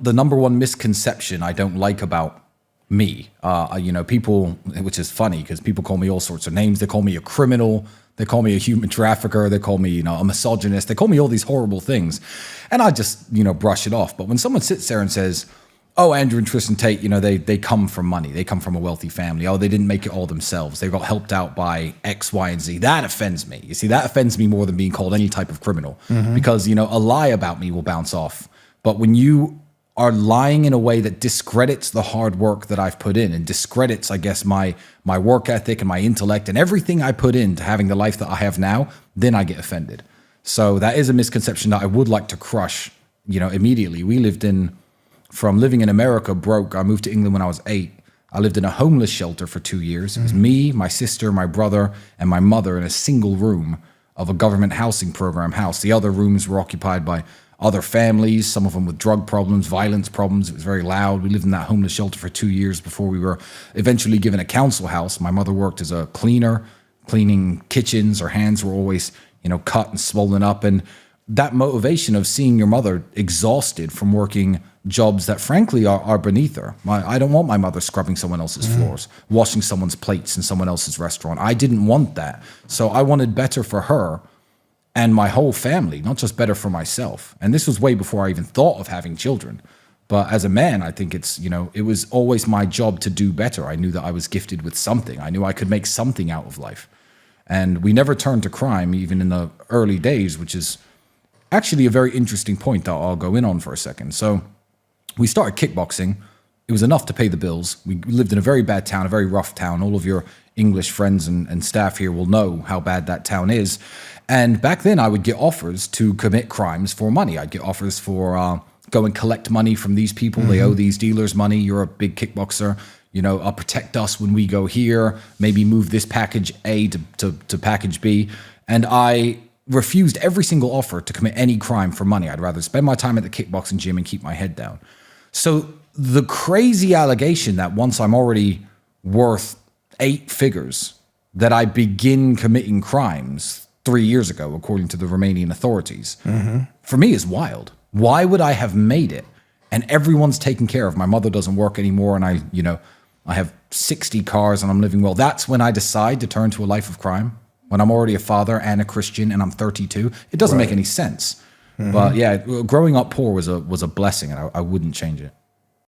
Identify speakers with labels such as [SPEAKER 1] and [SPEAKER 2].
[SPEAKER 1] the number one misconception I don't like about me, people, which is funny because people call me all sorts of names. They call me a criminal. They call me a human trafficker. They call me, a misogynist. They call me all these horrible things. And I just, brush it off. But when someone sits there and says, oh, Andrew and Tristan Tate, they come from money. They come from a wealthy family. Oh, they didn't make it all themselves. They got helped out by X, Y, and Z. That offends me. You see, that offends me more than being called any type of criminal. Because, a lie about me will bounce off. But when you are lying in a way that discredits the hard work that I've put in and discredits, I guess, my work ethic and my intellect and everything I put into having the life that I have now, then I get offended. So that is a misconception that I would like to crush, immediately. From living in America broke, I moved to England when I was 8. I lived in a homeless shelter for 2 years. It was me, my sister, my brother, and my mother in a single room of a government housing program house. The other rooms were occupied by other families, some of them with drug problems, violence problems. It was very loud. We lived in that homeless shelter for 2 years before we were eventually given a council house. My mother worked as a cleaner, cleaning kitchens. Her hands were always, cut and swollen up. And that motivation of seeing your mother exhausted from working jobs that frankly are beneath her. I don't want my mother scrubbing someone else's floors, washing someone's plates in someone else's restaurant. I didn't want that. So I wanted better for her and my whole family, not just better for myself. And this was way before I even thought of having children. But as a man, I think it was always my job to do better. I knew that I was gifted with something. I knew I could make something out of life. And we never turned to crime, even in the early days, which is actually a very interesting point that I'll go in on for a second. So we started kickboxing. It was enough to pay the bills. We lived in a very bad town, a very rough town. All of your English friends and staff here will know how bad that town is. And back then I would get offers to commit crimes for money. I'd get offers for go and collect money from these people. They owe these dealers money. You're a big kickboxer. Protect us when we go here. Maybe move this package A to package B. And I refused every single offer to commit any crime for money. I'd rather spend my time at the kickboxing gym and keep my head down. So the crazy allegation that once I'm already worth 8 figures, that I begin committing crimes 3 years ago, according to the Romanian authorities, for me is wild. Why would I have made it? And everyone's taken care of. My mother doesn't work anymore, and I have 60 cars and I'm living well. That's when I decide to turn to a life of crime, when I'm already a father and a Christian and I'm 32. It doesn't make any sense. But yeah, growing up poor was a blessing, and I wouldn't change it.